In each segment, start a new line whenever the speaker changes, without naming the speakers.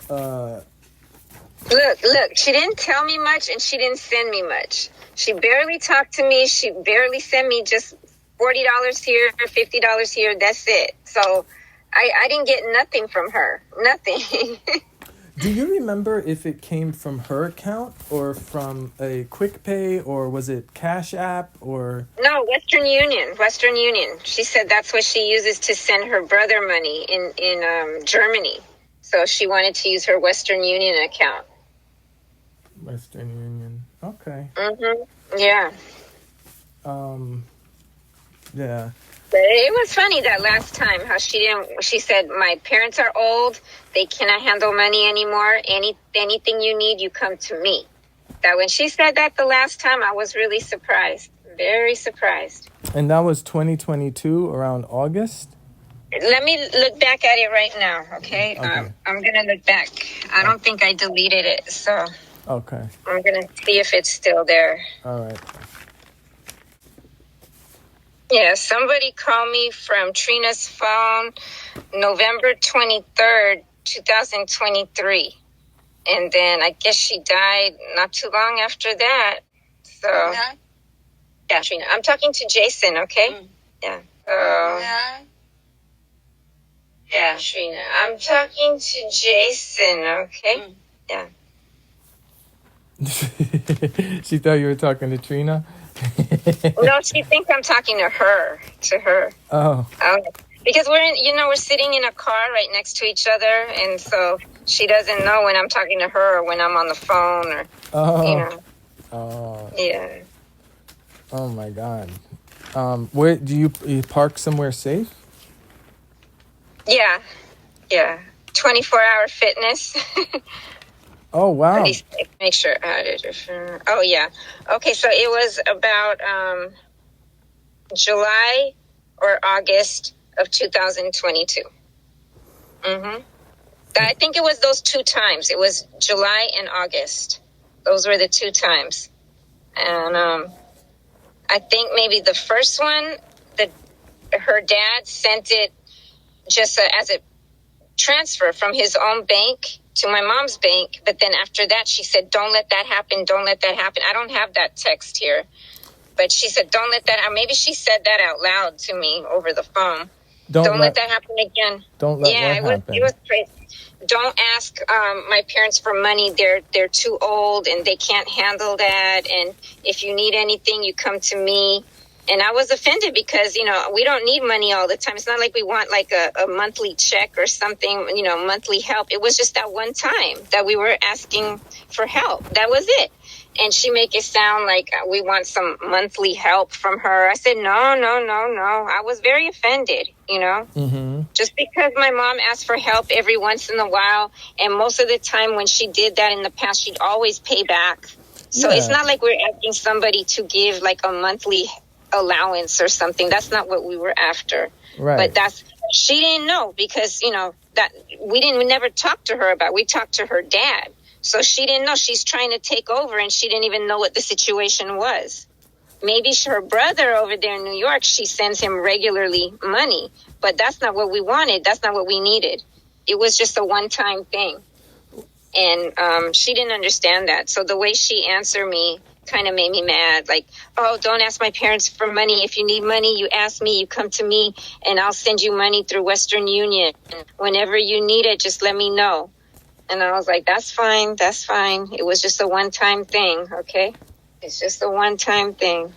Uh,
Look, she didn't tell me much and she didn't send me much. She barely talked to me. She barely sent me just $40 here, $50 here. That's it. So I didn't get nothing from her. Nothing.
do you remember if it came from her account or from a quick pay, or was it Cash App or?
No, Western Union. Western Union. She said that's what she uses to send her brother money in Germany. So she wanted to use her Western Union account.
Western Union. Okay.
Yeah.
Yeah.
But it was funny that last time how she said, my parents are old. They cannot handle money anymore. Anything you need, you come to me. That when she said that the last time, I was really surprised. Very surprised.
And that was 2022, around August?
Let me look back at it right now, okay?
Okay.
I'm going to look back. I don't think I deleted it, so
Okay.
I'm going to see if it's still there.
All right.
Yeah, somebody called me from Trina's phone November 23rd, 2023. And then I guess she died not too long after that. So, yeah, Trina. I'm talking to Jason, okay? Yeah. Yeah, Trina. I'm talking to Jason, okay? Yeah.
She thought you were talking to Trina?
No, she thinks I'm talking to her.
Oh.
Because we're sitting in a car right next to each other, and so she doesn't know when I'm talking to her or when I'm on the phone or,
Oh.
Yeah.
Oh my God. Where do you park somewhere safe?
Yeah. 24-hour fitness.
Oh, wow.
Make sure. Oh, yeah. Okay, so it was about July or August of 2022. I think it was those 2 times. It was July and August. Those were the 2 times. And I think maybe the first one, her dad sent it just as a transfer from his own bank to my mom's bank. But then after that, she said, don't let that happen. Don't let that happen. I don't have that text here. But she said, don't let that happen. Maybe she said that out loud to me over the phone. Don't let that happen again.
Don't let what happen?
It was crazy. Don't ask my parents for money. They're too old and they can't handle that. And if you need anything, you come to me. And I was offended because, we don't need money all the time. It's not like we want like a monthly check or something, monthly help. It was just that one time that we were asking for help. That was it. And she make it sound like we want some monthly help from her. I said, no. I was very offended, just because my mom asked for help every once in a while. And most of the time when she did that in the past, she'd always pay back. So It's not like we're asking somebody to give like a monthly allowance or something. That's not what we were after.
Right.
But she didn't know because, that we never talked to her about. We talked to her dad. So she didn't know. She's trying to take over and she didn't even know what the situation was. Maybe her brother over there in New York, she sends him regularly money, but that's not what we wanted. That's not what we needed. It was just a one-time thing. And she didn't understand that. So the way she answered me kind of made me mad. Like, oh, don't ask my parents for money. If you need money, you ask me, you come to me, and I'll send you money through Western Union. Whenever you need it, just let me know. And I was like, that's fine. It was just a one-time thing, okay? It's just a one-time thing.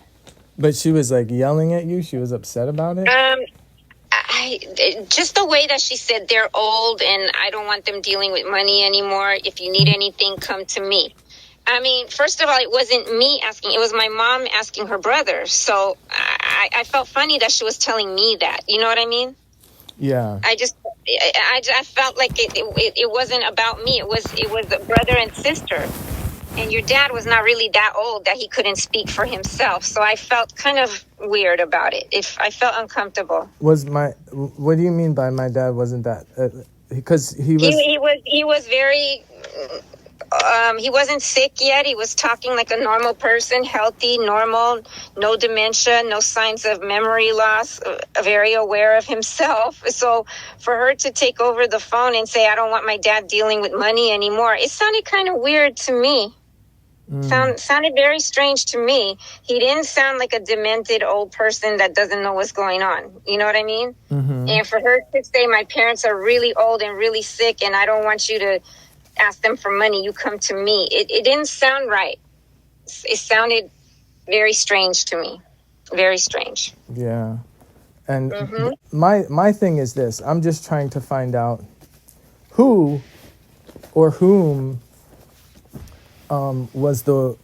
But she was like yelling at you? She was upset about it?
Just the way that she said they're old and I don't want them dealing with money anymore. If you need anything, come to me. I mean, first of all, it wasn't me asking. It was my mom asking her brother. So I felt funny that she was telling me that. You know what I mean?
Yeah.
I felt like it wasn't about me. It was a brother and sister. And your dad was not really that old that he couldn't speak for himself. So I felt kind of weird about it. I felt uncomfortable.
What do you mean by my dad wasn't that? Because he was...
He was very he wasn't sick yet. He was talking like a normal person, healthy, normal, no dementia, no signs of memory loss, very aware of himself. So for her to take over the phone and say, I don't want my dad dealing with money anymore, it sounded kind of weird to me. Sounded very strange to me. He didn't sound like a demented old person that doesn't know what's going on. You know what I mean?
Mm-hmm.
And for her to say, my parents are really old and really sick, and I don't want you to ask them for money, you come to me. It didn't sound right. It sounded very strange to me. Very strange.
Yeah. And my thing is this. I'm just trying to find out who or whom was the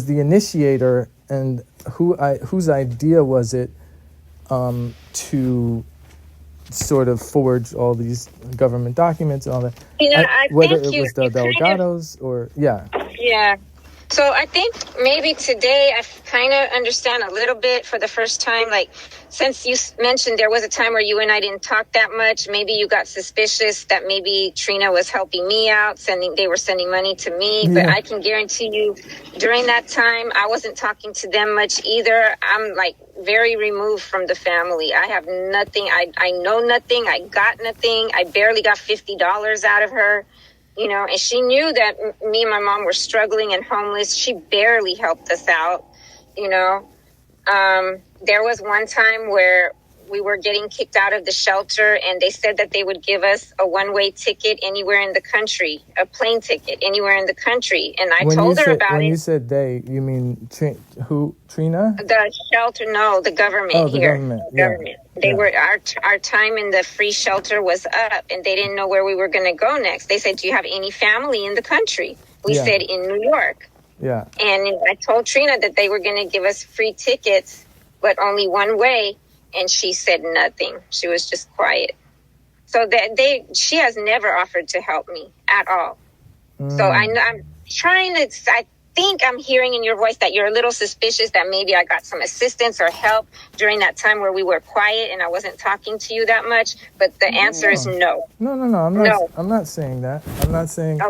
initiator, and whose idea was it to sort of forge all these government documents and all that.
I
whether
think
it was the Delgados or yeah.
So I think maybe today I kind of understand a little bit for the first time. Like, since you mentioned there was a time where you and I didn't talk that much, maybe you got suspicious that maybe Trina was helping me out, they were sending money to me.
Yeah.
But I can guarantee you during that time, I wasn't talking to them much either. I'm like very removed from the family. I have nothing. I know nothing. I got nothing. I barely got $50 out of her. And she knew that me and my mom were struggling and homeless. She barely helped us out. There was one time where we were getting kicked out of the shelter, and they said that they would give us a one-way ticket anywhere in the country, a plane ticket anywhere in the country. And I told her about it.
When you said they, you mean who? Trina?
The shelter, no, the government
here. The government.
The government. They were our time in the free shelter was up, and they didn't know where we were going to go next. They said, "Do you have any family in the country?" We said, "In New York."
Yeah.
And I told Trina that they were going to give us free tickets, but only one way. And she said nothing. She was just quiet. So she has never offered to help me at all. So I'm trying to, I think I'm hearing in your voice that you're a little suspicious that maybe I got some assistance or help during that time where we were quiet and I wasn't talking to you that much. But the answer is no.
No. I'm not saying that. I'm not saying.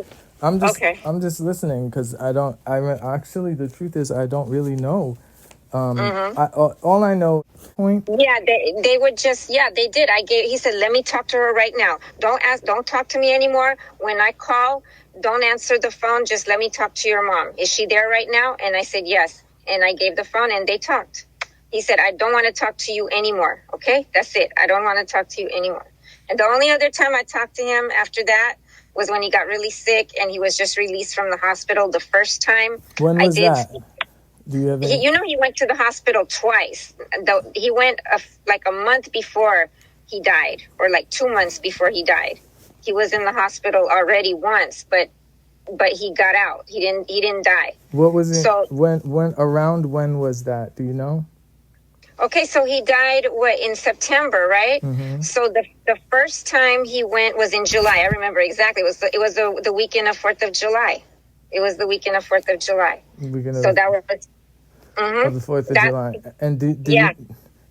Okay. I'm just listening because actually the truth is I don't really know. All I know. Point.
Yeah, they would just. Yeah, they did. He said, "Let me talk to her right now. Don't talk to me anymore. When I call, don't answer the phone. Just let me talk to your mom. Is she there right now?" And I said yes. And I gave the phone, and they talked. He said, "I don't want to talk to you anymore. Okay, that's it. I don't want to talk to you anymore." And the only other time I talked to him after that was when he got really sick and he was just released from the hospital the first time.
When was that? Do you have any?
He went to the hospital twice. He went like a month before he died, or like 2 months before he died. He was in the hospital already once, but he got out. He didn't die.
What was it? So when was that? Do you know?
Okay, so he died in September, right? Mm-hmm. So the first time he went was in July. I remember exactly. It was the weekend of 4th of July. It was the weekend of 4th of July. That was
of the 4th of July. And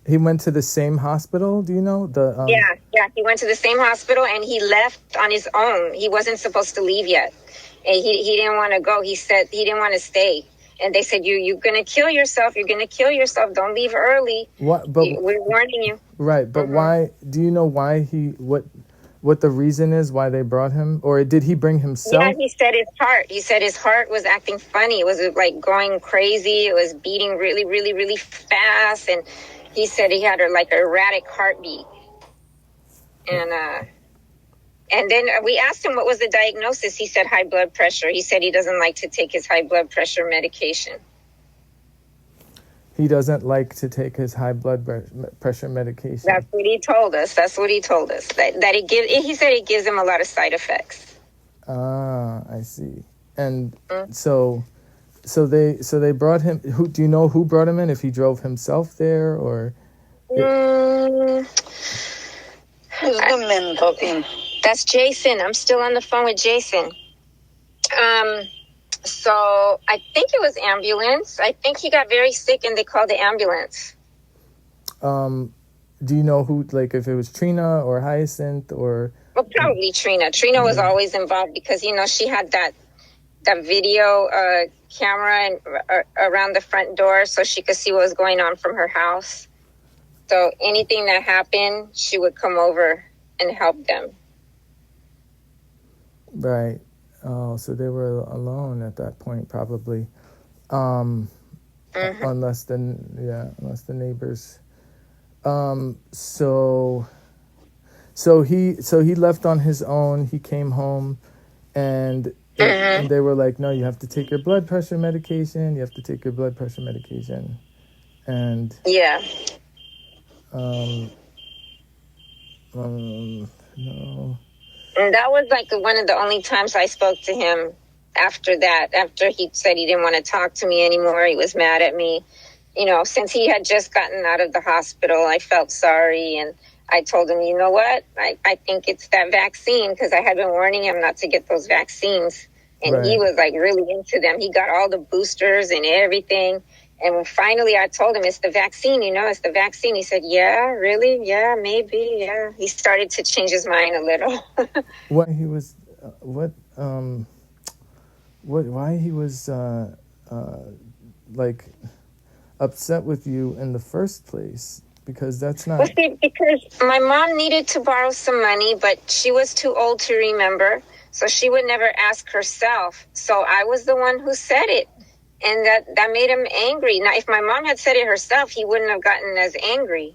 he went to the same hospital? Do you know
Yeah. He went to the same hospital and he left on his own. He wasn't supposed to leave yet. And he didn't want to go. He said he didn't want to stay. And they said, you're going to kill yourself. You're going to kill yourself. Don't leave early. We're warning you.
Right. But why? Do you know why what the reason is why they brought him? Or did he bring himself?
Yeah, he said his heart. He said his heart was acting funny. It was like going crazy. It was beating really, really, really fast. And he said he had like an erratic heartbeat. And then we asked him what was the diagnosis. He said high blood pressure. He said he doesn't like to take his high blood pressure medication.
He doesn't like to take his high blood pressure medication.
That's what he told us. That he said it gives him a lot of side effects.
Ah, I see. And so they brought him. Do you know who brought him in? If he drove himself there or?
Who's the man talking?
That's Jason. I'm still on the phone with Jason. So I think it was ambulance. I think he got very sick and they called the ambulance.
Do you know who, like, if it was Trina or Hyacinth or?
Well, probably Trina. Trina was always involved because, she had that video camera around the front door so she could see what was going on from her house. So anything that happened, she would come over and help them.
Right. Oh, so they were alone at that point, probably. Unless the neighbors. So he left on his own. He came home, and they were like, "No, you have to take your blood pressure medication. You have to take your blood pressure medication." And
yeah.
No.
And that was like one of the only times I spoke to him after that. After he said he didn't want to talk to me anymore, he was mad at me. Since he had just gotten out of the hospital, I felt sorry. And I told him, you know what? I think it's that vaccine, because I had been warning him not to get those vaccines. And he was like really into them. He got all the boosters and everything. And finally I told him, it's the vaccine, it's the vaccine. He said, yeah, really? Yeah, maybe. Yeah. He started to change his mind a little.
Why he was like upset with you in the first place, because that's not.
Well, see, because my mom needed to borrow some money, but she was too old to remember, so she would never ask herself. So I was the one who said it, and that made him angry. Now, if my mom had said it herself, he wouldn't have gotten as angry,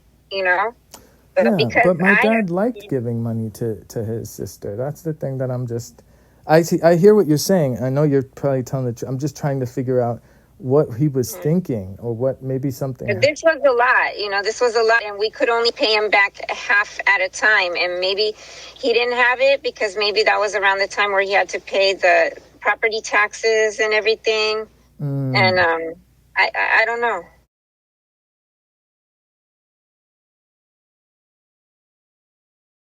But my dad liked giving money to his sister. That's the thing that I'm just. I hear what you're saying. I know you're probably telling the truth. I'm just trying to figure out what he was thinking, or what maybe something.
This was a lot, this was a lot, and we could only pay him back half at a time. And maybe he didn't have it because maybe that was around the time where he had to pay the property taxes and everything. And I don't know.